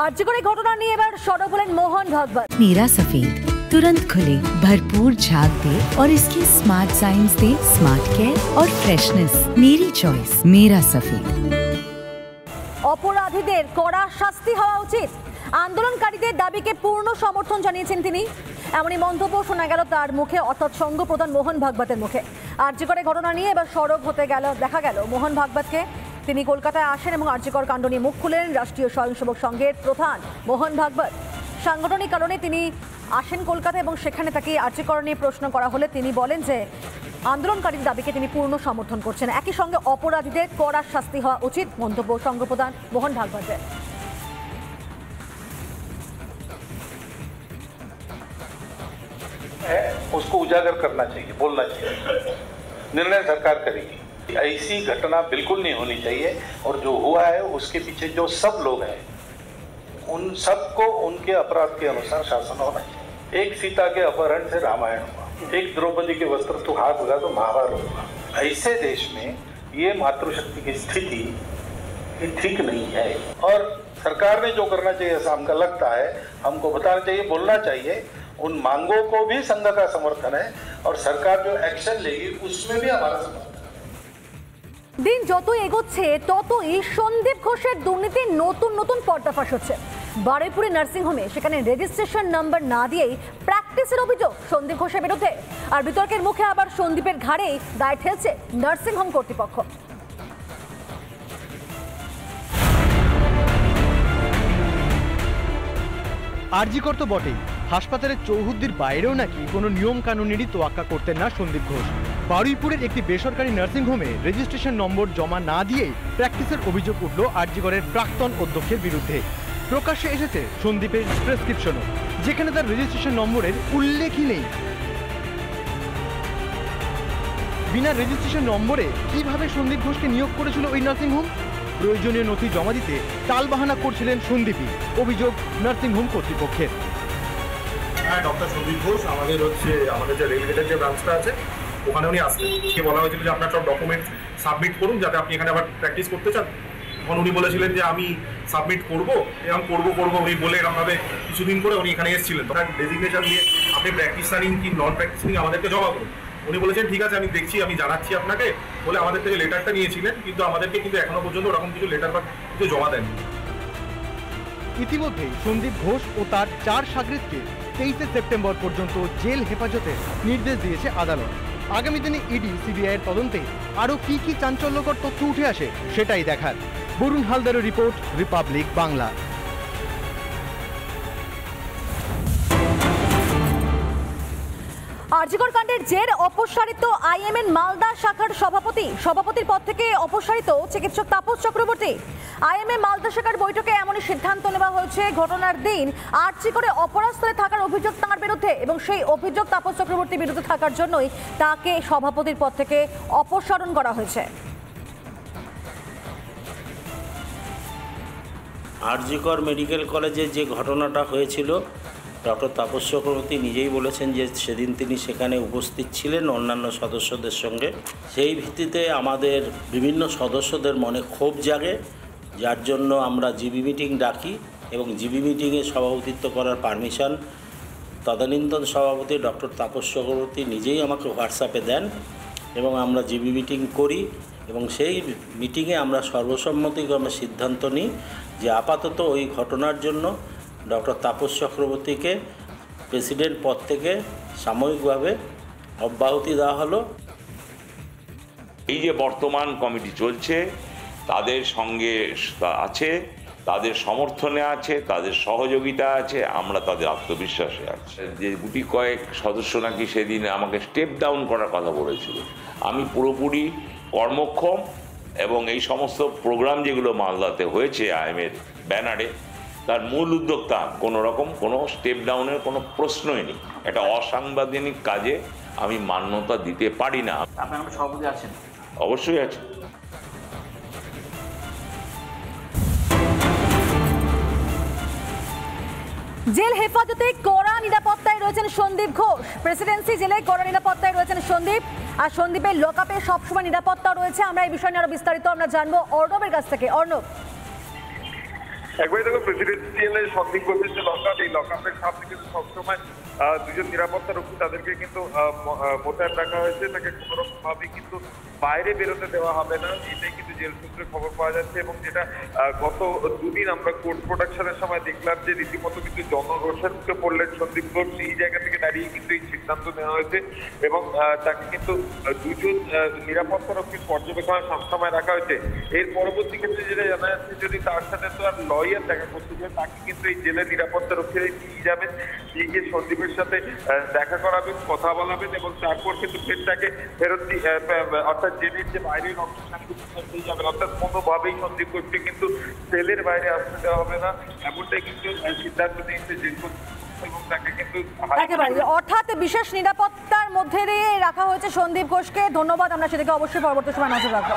आर्जिकर घटना নিয়ে এবার সরব হলেন মোহন ভাগবত। नीरा सफेद तुरंत खुले, भरपूर झाग दे और इसकी स्मार्ट साइंस दे स्मार्ट केयर और फ्रेशनेस। मेरी चॉइस मेरा सफेद। অপরাধীদের কড়া শাস্তি হওয়া উচিত, আন্দোলনকারীদের দাবিকে পূর্ণ সমর্থন জানিয়েছেন তিনি। এমনই মন্তব্য শোনা গেল তার মুখে, অর্থাৎ সংঘ প্রধান মোহন ভাগবতের মুখে। আরজিকর ঘটনা নিয়ে এবার সরব হতে দেখা গেল মোহন ভাগবতকে। তিনি কলকাতায় আসেন এবং আরজিকর কাণ্ড নিয়ে মুখ খুলেন রাষ্ট্রীয় স্বয়ংসেবক সংঘের প্রধান মোহন ভাগবত। সাংগঠনিক কারণে তিনি আসেন কলকাতা এবং সেখানে তাকে আরজিকর নিয়ে প্রশ্ন করা হলে তিনি বলেন যে আন্দোলনকারীর দাবিকে তিনি পূর্ণ সমর্থন করছেন। একই সঙ্গে অপরাধীদের কড়া শাস্তি হওয়া উচিত, মন্তব্য সংঘ প্রধান মোহন ভাগবতের। उसको उजागर करना चाहिए, बोलना चाहिए। निर्णय सरकार करेगी। ऐसी घटना बिल्कुल नहीं होनी चाहिए और जो हुआ है उसके पीछे जो सब लोग हैं उन सबको उनके अपराध के अनुसार शासन होना चाहिए। एक सीता के अपहरण से रामायण हुआ, एक द्रौपदी के वस्त्र तो हाथ लगा तो महाभारत हुआ। ऐसे देश में ये मातृशक्ति की स्थिति ठीक नहीं है और सरकार ने जो करना चाहिए ऐसा हमको लगता है, हमको बताना चाहिए, बोलना चाहिए। उन मांगों को भी संघ का समर्थन है और सरकार जो एक्शन लेगी उसमें भी हमारा समर्थन है। দিন যত এগোচ্ছে ততই সন্দীপ ঘোষের দুর্নীতির নতুন নতুন পর্দাফাশ হচ্ছে। বারুইপুরে নার্সিংহোমে সেখানে রেজিস্ট্রেশন নাম্বার না দিয়েই প্র্যাকটিসের অভিযোগ সন্দীপ ঘোষের বিরুদ্ধে। আর বিতর্কের মুখে আবার সন্দীপের ঘাড়েই দায় ঠেলছে নার্সিংহোম কর্তৃপক্ষ। আরজিকর তো বটেই, হাসপাতালের চৌহদ্দির বাইরেও নাকি কোনো নিয়ম কানুনেরই তোয়াক্কা করতেন না সন্দীপ ঘোষ। বারুইপুরের একটি বেসরকারি নার্সিংহোমে রেজিস্ট্রেশন নম্বর জমা না দিয়েই প্র্যাকটিসের অভিযোগ উঠল আরজিকরের প্রাক্তন অধ্যক্ষের বিরুদ্ধে। প্রকাশ্যে এসেছে সন্দীপের প্রেসক্রিপশনও, যেখানে তার রেজিস্ট্রেশন নম্বরের উল্লেখই নেই। বিনা রেজিস্ট্রেশন নম্বরে কিভাবে সন্দীপ ঘোষকে নিয়োগ করেছিল ওই নার্সিংহোম? প্রয়োজনীয় নথি জমা দিতে টালবাহানা করছিলেন সন্দীপই, অভিযোগ নার্সিংহোম কর্তৃপক্ষের। হ্যাঁ, ডক্টর সন্দীপ ঘোষ আমাদের যে রেলগেটের যে ব্রাঞ্চটা আছে ওখানে উনি আসতেন। সে বলা হয়েছিল যে আপনার সব ডকুমেন্ট সাবমিট করুন যাতে আপনি এখানে আবার প্র্যাকটিস করতে চান। তখন উনি বলেছিলেন যে আমি সাবমিট করবো, এরকম করবো উনি বলে এরকমভাবে কিছুদিন করে উনি এখানে এসেছিলেন। তখন ডেজিগনেশন দিয়ে আপনি প্র্যাকটিসারিং কি নন প্র্যাকটিসিং আমাদেরকে জমা করুন। উনি বলেছেন ঠিক আছে আমি দেখছি, আমি জানাচ্ছি আপনাকে বলে আমাদের থেকে লেটারটা নিয়েছিলেন, কিন্তু আমাদেরকে কিন্তু এখনো পর্যন্ত ওরকম কিছু লেটার বা কিছু জমা দেননি। ইতিমধ্যে সন্দীপ ঘোষ ও তার 4 শাগরিদকে 23 সেপ্টেম্বর পর্যন্ত জেল হেফাজতের নির্দেশ দিয়েছে আদালত। আগামী দিনে ইডি সিবিআইয়ের তদন্তে আরও কি কি চাঞ্চল্যকর তথ্য উঠে আসে সেটাই দেখার। বরুণ হালদারের রিপোর্ট, রিপাবলিক বাংলা। আরজিকর কাণ্ডের জের অপসারিত আইএমএন মালদা শাখার সভাপতির পদ থেকে অপসারিত চিকিৎসক তাপস চক্রবর্তী। আইএমএ মালদা শাখার বৈঠকে এমনই সিদ্ধান্ত নেওয়া হয়েছে। ঘটনার দিন আরজিকরে অপরাধস্থলে থাকার অভিযোগ তাঁর বিরুদ্ধে এবং সেই অভিযোগ তাপস চক্রবর্তীর বিরুদ্ধে থাকার জন্যই তাকে সভাপতির পদ থেকে অপসারণ করা হয়েছে। আরজিকর মেডিকেল কলেজে যে ঘটনাটা হয়েছিল, ডক্টর তাপস চক্রবর্তী নিজেই বলেছেন যে সেদিন তিনি সেখানে উপস্থিত ছিলেন অন্যান্য সদস্যদের সঙ্গে। সেই ভিত্তিতে আমাদের বিভিন্ন সদস্যদের মনে ক্ষোভ জাগে, যার জন্য আমরা জিবি মিটিং ডাকি এবং জিবি মিটিংয়ে সভাপতিত্ব করার পারমিশন তদানীন্তন সভাপতি ডক্টর তাপস চক্রবর্তী নিজেই আমাকে হোয়াটসঅ্যাপে দেন এবং আমরা জিবি মিটিং করি এবং সেই মিটিংয়ে আমরা সর্বসম্মতিক্রমে সিদ্ধান্ত নিই যে আপাতত ওই ঘটনার জন্য ডক্টর তাপস চক্রবর্তীকে প্রেসিডেন্ট পদ থেকে সাময়িকভাবে অব্যাহতি দেওয়া হলো। এই যে বর্তমান কমিটি চলছে তাদের সঙ্গে আছে, তাদের সমর্থনে আছে, তাদের সহযোগিতা আছে, আমরা তাদের আত্মবিশ্বাসে আছি। যে গুটি কয়েক সদস্য নাকি সেদিন আমাকে স্টেপ ডাউন করার কথা বলেছিল, আমি পুরোপুরি কর্মক্ষম এবং এই সমস্ত প্রোগ্রাম যেগুলো মালদাতে হয়েছে আইএমের ব্যানারে তার মূল উদ্যোক্তা, কোনো রকম কোনো স্টেপ ডাউনের কোনো প্রশ্নই নেই। একটা অসাংবিধানিক কাজে আমি মান্যতা দিতে পারি না। আপনার সভাপতি আছেন? অবশ্যই আছে। জেল হেফাজতে কড়া নিরাপত্তায় রয়েছেন সন্দীপ ঘোষ। প্রেসিডেন্সি জেলে কড়া নিরাপত্তায় রয়েছেন সন্দীপ, আর সন্দীপের লকআপে সবসময় নিরাপত্তা রয়েছে। আমরা এই বিষয় নিয়ে আরো বিস্তারিত আমরা জানবো অর্ণবের কাছ থেকে। অর্ণব, একবারে দেখো, প্রেসিডেন্সিয়ালের সন্দীপ ঘোষের যে লকআপ, এই লকআপের সামনে কিন্তু সবসময় দুজন নিরাপত্তা রক্ষী তাদেরকে কিন্তু মোতায়েন রাখা হয়েছে। তাকে কোনো রকম ভাবে কিন্তু বাইরে বেরোতে দেওয়া হবে না, এটাই কিন্তু জেল সূত্রে খবর পাওয়া যাচ্ছে। এবং যেটা গত দুদিন আমরা কোর্ট প্রোডাকশনের সময় দেখলাম যে রীতিমতো কিন্তু জনরোষণকে পড়লেন সন্দীপ ঘোষ, এই জায়গা থেকে দাঁড়িয়ে কিন্তু এই সিদ্ধান্ত নেওয়া হয়েছে এবং তাকে কিন্তু দুজন নিরাপত্তা রক্ষীর পর্যবেক্ষণে সবসময় রাখা হয়েছে। এর পরবর্তী ক্ষেত্রে যেটা জানা যাচ্ছে, যদি তার সাথে তো আর লয়ার দেখা করতে চায়, তাকে কিন্তু এই জেলের নিরাপত্তা রক্ষীরাই নিয়ে যাবেন, গিয়ে সন্দীপের সাথে দেখা করাবেন, কথা বলাবেন এবং তারপর কিন্তু ফের তাকে ফেরত অর্থাৎ জেলের যে বাইরের অংশখানে নিয়ে যাবেন। অর্থাৎ কোনোভাবেই সন্দীপ ঘোষকে কিন্তু সেলের বাইরে আসতে দেওয়া হবে না, এমনটাই কিন্তু সিদ্ধান্ত নিয়েছে জেল কর্তৃপক্ষ এবং তাকে কিন্তু একেবারে অর্থাৎ বিশেষ নিরাপত্তার মধ্যে দিয়ে রাখা হয়েছে সন্দীপ ঘোষকে। ধন্যবাদ, আমরা সেদিকে অবশ্যই পরবর্তী সময় নজর রাখবো।